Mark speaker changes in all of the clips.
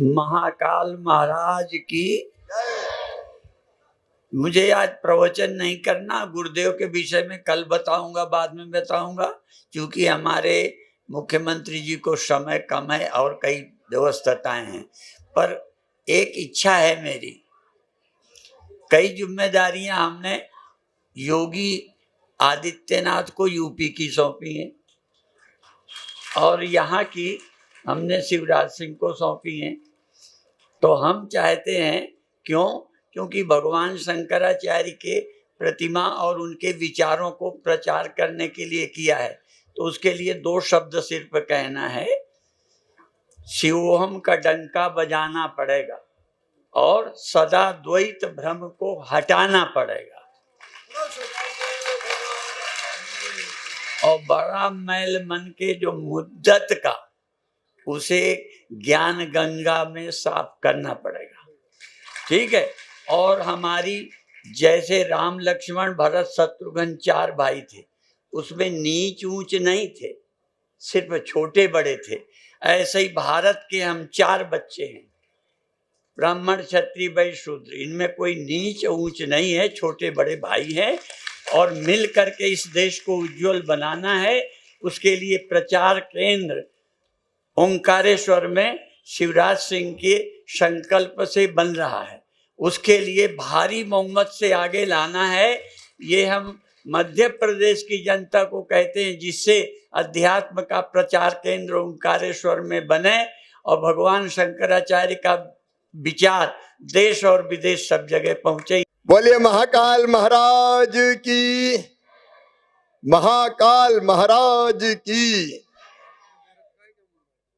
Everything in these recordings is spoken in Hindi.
Speaker 1: महाकाल महाराज की। मुझे आज प्रवचन नहीं करना, गुरुदेव के विषय में कल बताऊंगा, बाद में बताऊंगा, क्योंकि हमारे मुख्यमंत्री जी को समय कम है और कई व्यस्तताएं हैं। पर एक इच्छा है मेरी, कई जिम्मेदारियां हमने योगी आदित्यनाथ को यूपी की सौंपी हैं और यहाँ की हमने शिवराज सिंह को सौंपी हैं। तो हम चाहते हैं, क्योंकि भगवान शंकराचार्य के प्रतिमा और उनके विचारों को प्रचार करने के लिए किया है, तो उसके लिए 2 शब्द सिर्फ कहना है। शिवोहम का डंका बजाना पड़ेगा और सदा द्वैत भ्रम को हटाना पड़ेगा और बड़ा मैल मन के जो मुद्दत का, उसे ज्ञान गंगा में साफ करना पड़ेगा। ठीक है। और हमारी जैसे राम लक्ष्मण भरत शत्रुघ्न 4 भाई थे, उसमें नीच ऊंच नहीं थे, सिर्फ छोटे बड़े थे। ऐसे ही भारत के हम 4 बच्चे हैं, ब्राह्मण क्षत्रिय वैश्य शूद्र, इनमें कोई नीच ऊंच नहीं है, छोटे बड़े भाई हैं और मिल करके इस देश को उज्जवल बनाना है। उसके लिए प्रचार केंद्र ओंकारेश्वर में शिवराज सिंह के संकल्प से बन रहा है। उसके लिए भारी बहुमत से आगे लाना है। ये हम मध्य प्रदेश की जनता को कहते हैं, जिससे अध्यात्म का प्रचार केंद्र ओंकारेश्वर में बने और भगवान शंकराचार्य का विचार देश और विदेश सब जगह पहुंचे।
Speaker 2: बोलिए महाकाल महाराज की, महाकाल महाराज की।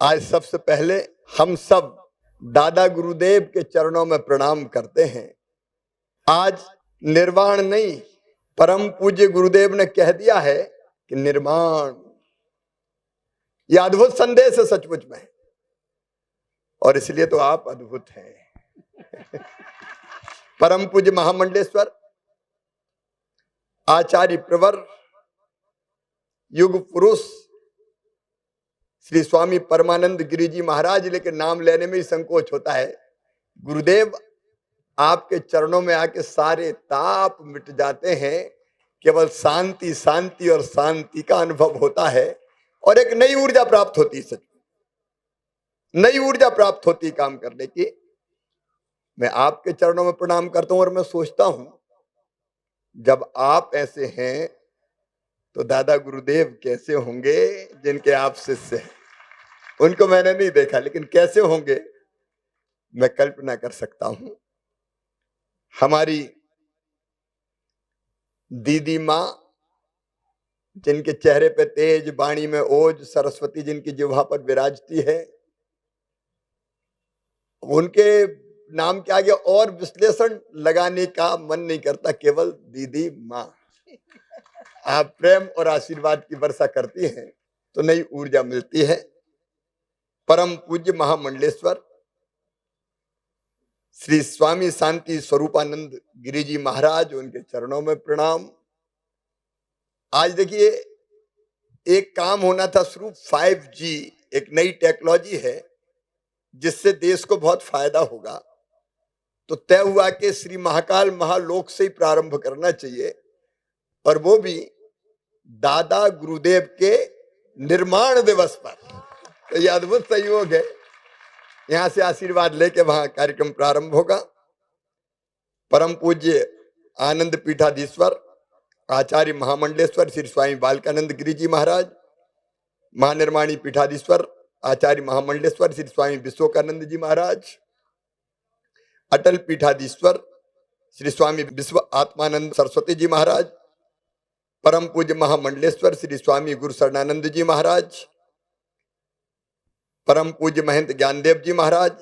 Speaker 2: आज सबसे पहले हम सब दादा गुरुदेव के चरणों में प्रणाम करते हैं। आज निर्वाण नहीं, परम पूज्य गुरुदेव ने कह दिया है कि निर्माण। यह अद्भुत संदेश है सचमुच में, और इसलिए तो आप अद्भुत हैं। परम पूज्य महामंडलेश्वर आचार्य प्रवर युग पुरुष श्री स्वामी परमानंद गिरि जी महाराज, लेकिन नाम लेने में ही संकोच होता है। गुरुदेव, आपके चरणों में आके सारे ताप मिट जाते हैं, केवल शांति शांति और शांति का अनुभव होता है और एक नई ऊर्जा प्राप्त होती है। सच नई ऊर्जा प्राप्त होती काम करने की। मैं आपके चरणों में प्रणाम करता हूं और मैं सोचता हूं, जब आप ऐसे हैं तो दादा गुरुदेव कैसे होंगे, जिनके आप शिष्य हैं। उनको मैंने नहीं देखा, लेकिन कैसे होंगे मैं कल्पना कर सकता हूं। हमारी दीदी माँ, जिनके चेहरे पे तेज, वाणी में ओज, सरस्वती जिनकी जिह्वा पर विराजती है, उनके नाम के आगे और विश्लेषण लगाने का मन नहीं करता, केवल दीदी माँ। आप प्रेम और आशीर्वाद की वर्षा करती हैं तो नई ऊर्जा मिलती है। परम पूज्य महामंडलेश्वर श्री स्वामी शांति स्वरूपानंद गिरि जी महाराज, उनके चरणों में प्रणाम। आज देखिए, एक काम होना था शुरू, 5G एक नई टेक्नोलॉजी है जिससे देश को बहुत फायदा होगा। तो तय हुआ कि श्री महाकाल महालोक से ही प्रारंभ करना चाहिए, और वो भी दादा गुरुदेव के निर्माण दिवस पर। तो यह अद्भुत संयोग है। यहां से आशीर्वाद लेके वहां कार्यक्रम प्रारंभ होगा। परम पूज्य आनंद पीठाधीश्वर आचार्य महामंडलेश्वर श्री स्वामी बालकानंद गिरि जी महाराज, महानिर्माणी पीठाधीश्वर आचार्य महामंडलेश्वर श्री स्वामी विश्वकानंद जी महाराज, अटल पीठाधीश्वर श्री स्वामी विश्व आत्मानंद सरस्वती जी महाराज, परम पूज्य महामंडलेश्वर श्री स्वामी गुरु शरणानंद जी महाराज, परम पूज्य महंत ज्ञानदेव जी महाराज,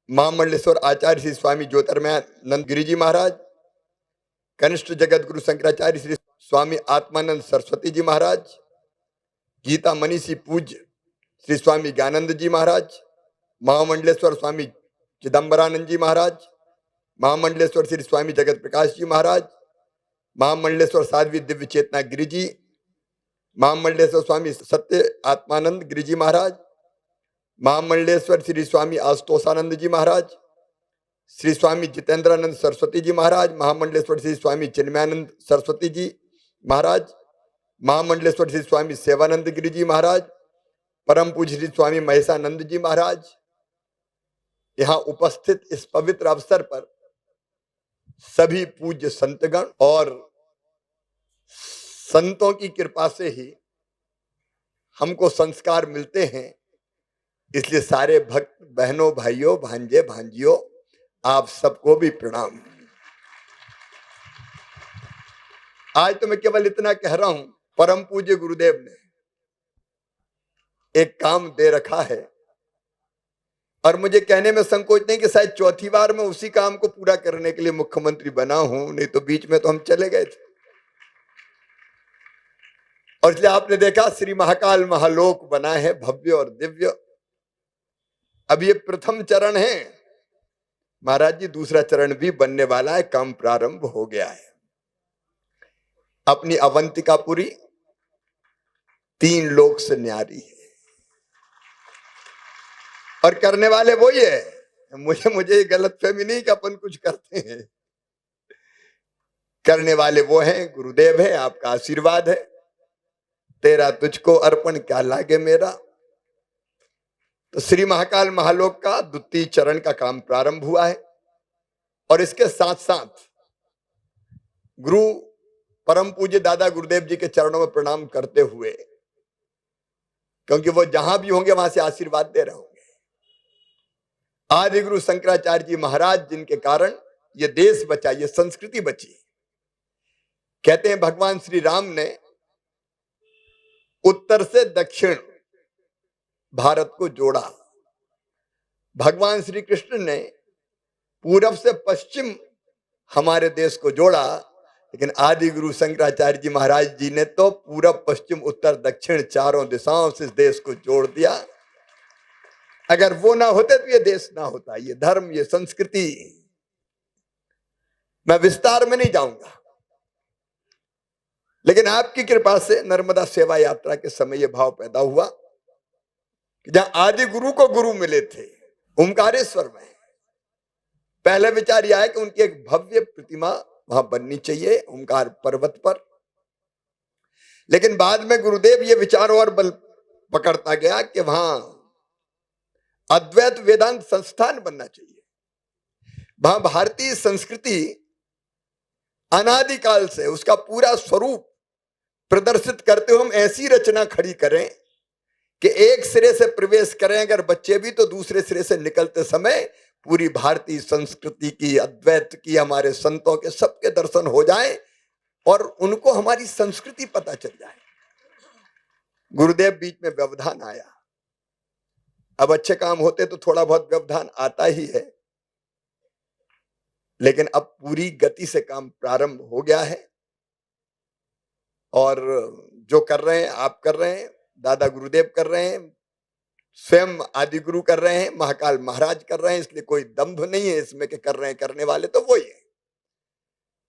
Speaker 2: महामंडलेश्वर आचार्य श्री स्वामी ज्योतिर्मयानंद गिरि जी महाराज, कनिष्ठ जगत गुरु शंकराचार्य श्री स्वामी आत्मानंद सरस्वती जी महाराज, गीता मनीषी पूज्य श्री स्वामी ज्ञानंद जी महाराज, महामंडलेश्वर स्वामी चिदंबरानंद जी महाराज, महामंडलेश्वर श्री स्वामी जगत प्रकाश जी महाराज, महामंडलेश्वर साध्वी दिव्य चेतना गिरि जी, महामंडलेश्वर स्वामी सत्य आत्मानंद गिरि जी महाराज, महामंडलेश्वर श्री स्वामी आशुतोषानंद जी महाराज, श्री स्वामी जितेंद्रानंद सरस्वती जी महाराज, महामंडलेश्वर श्री स्वामी चिन्मयानंद सरस्वती जी महाराज, महामंडलेश्वर श्री स्वामी सेवानंद गिरी जी महाराज, परम पूज्य श्री स्वामी महेशानंद जी महाराज। यहाँ उपस्थित इस पवित्र अवसर पर सभी पूज्य संतगण और संतों की कृपा से ही हमको संस्कार मिलते हैं, इसलिए सारे भक्त बहनों, भाइयों, भांजे, भांजियों, आप सबको भी प्रणाम। आज तो मैं केवल इतना कह रहा हूं, परम पूज्य गुरुदेव ने एक काम दे रखा है और मुझे कहने में संकोच नहीं कि शायद चौथी बार मैं उसी काम को पूरा करने के लिए मुख्यमंत्री बना हूं, नहीं तो बीच में तो हम चले गए थे। और इसलिए आपने देखा श्री महाकाल महालोक बना है भव्य और दिव्य। अब ये प्रथम चरण है महाराज जी, दूसरा चरण भी बनने वाला है, काम प्रारंभ हो गया है। अपनी अवंतिकापुरी 3 लोक से न्यारी है और करने वाले वही है। मुझे गलतफहमी नहीं कि अपन कुछ करते हैं, करने वाले वो हैं, गुरुदेव है, आपका आशीर्वाद है। तेरा तुझको अर्पण क्या लागे मेरा। तो श्री महाकाल महालोक का द्वितीय चरण का काम प्रारंभ हुआ है और इसके साथ साथ गुरु परम पूज्य दादा गुरुदेव जी के चरणों में प्रणाम करते हुए, क्योंकि वो जहां भी होंगे वहां से आशीर्वाद दे रहे होंगे। आदि गुरु शंकराचार्य जी महाराज, जिनके कारण ये देश बचा, ये संस्कृति बची। कहते हैं भगवान श्री राम ने उत्तर से दक्षिण भारत को जोड़ा, भगवान श्री कृष्ण ने पूरब से पश्चिम हमारे देश को जोड़ा, लेकिन आदि गुरु शंकराचार्य जी महाराज जी ने तो पूरब पश्चिम उत्तर दक्षिण चारों दिशाओं से इस देश को जोड़ दिया। अगर वो ना होते तो ये देश ना होता, ये धर्म, ये संस्कृति। मैं विस्तार में नहीं जाऊंगा, लेकिन आपकी कृपा से नर्मदा सेवा यात्रा के समय यह भाव पैदा हुआ कि जहां आदि गुरु को गुरु मिले थे ओमकारेश्वर में, पहले विचार यह है कि उनकी एक भव्य प्रतिमा वहां बननी चाहिए ओमकार पर्वत पर। लेकिन बाद में गुरुदेव ये विचार और बल पकड़ता गया कि वहां अद्वैत वेदांत संस्थान बनना चाहिए। वहां भारतीय संस्कृति अनादिकाल से उसका पूरा स्वरूप प्रदर्शित करते हुए हम ऐसी रचना खड़ी करें कि एक सिरे से प्रवेश करें अगर बच्चे भी, तो दूसरे सिरे से निकलते समय पूरी भारतीय संस्कृति की, अद्वैत की, हमारे संतों के सबके दर्शन हो जाए और उनको हमारी संस्कृति पता चल जाए। गुरुदेव बीच में व्यवधान आया। अब अच्छे काम होते तो थोड़ा बहुत व्यवधान आता ही है, लेकिन अब पूरी गति से काम प्रारंभ हो गया है और जो कर रहे हैं आप कर रहे हैं, दादा गुरुदेव कर रहे हैं, स्वयं आदि गुरु कर रहे हैं, महाकाल महाराज कर रहे हैं। इसलिए कोई दंभ नहीं है इसमें कि कर रहे हैं, करने वाले तो वही है।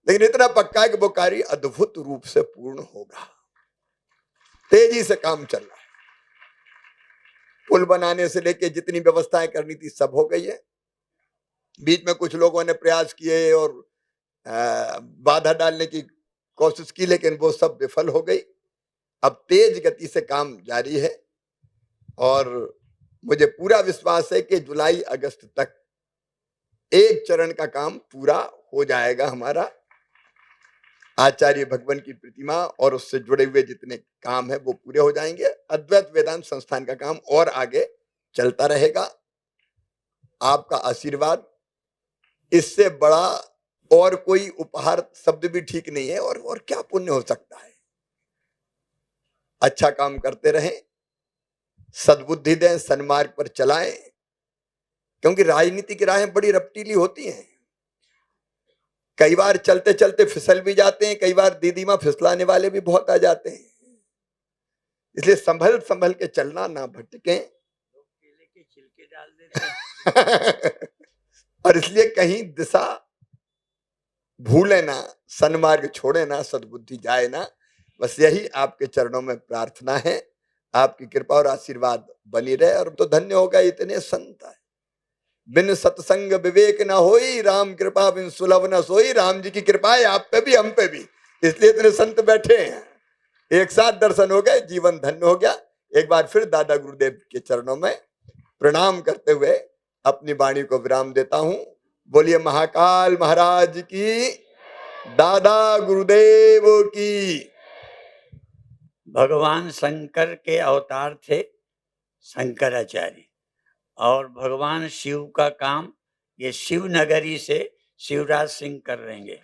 Speaker 2: लेकिन इतना पक्का है कि वो कार्य अद्भुत रूप से पूर्ण होगा। तेजी से काम चल रहा है। पुल बनाने से लेके जितनी व्यवस्थाएं करनी थी सब हो गई है। बीच में कुछ लोगों ने प्रयास किए और बाधा डालने की कोशिश की, लेकिन वो सब विफल हो गई। अब तेज गति से काम जारी है और मुझे पूरा विश्वास है कि जुलाई अगस्त तक एक चरण का काम पूरा हो जाएगा। हमारा आचार्य भगवान की प्रतिमा और उससे जुड़े हुए जितने काम है वो पूरे हो जाएंगे। अद्वैत वेदांत संस्थान का काम और आगे चलता रहेगा। आपका आशीर्वाद, इससे बड़ा और कोई उपहार शब्द भी ठीक नहीं है। और क्या पुण्य हो सकता है। अच्छा काम करते रहें, सद्बुद्धि दें, सन्मार्ग पर चलाएं, क्योंकि राजनीति की राहें बड़ी रपटीली होती हैं। कई बार चलते चलते फिसल भी जाते हैं, कई बार दीदीमा फिसलाने वाले भी बहुत आ जाते हैं। इसलिए संभल संभल के चलना, ना भटकें।
Speaker 1: केले के छिलके डाल देते हैं।
Speaker 2: और इसलिए कहीं दिशा भूले ना, सन्मार्ग छोड़े ना, सद्बुद्धि जाए ना। बस यही आपके चरणों में प्रार्थना है। आपकी कृपा और आशीर्वाद बनी रहे। और तो धन्य होगा इतने संत है। बिन सत्संग विवेक न होई, राम कृपा बिन सुलभ न सोई। राम जी की कृपा है आप पे भी हम पे भी, इसलिए इतने संत बैठे हैं। एक साथ दर्शन हो गए, जीवन धन्य हो गया। एक बार फिर दादा गुरुदेव के चरणों में प्रणाम करते हुए अपनी वाणी को विराम देता हूं। बोलिए महाकाल महाराज की, दादा गुरुदेव की।
Speaker 1: भगवान शंकर के अवतार थे शंकराचार्य, और भगवान शिव का काम ये शिव नगरी से शिवराज सिंह कर रहेंगे।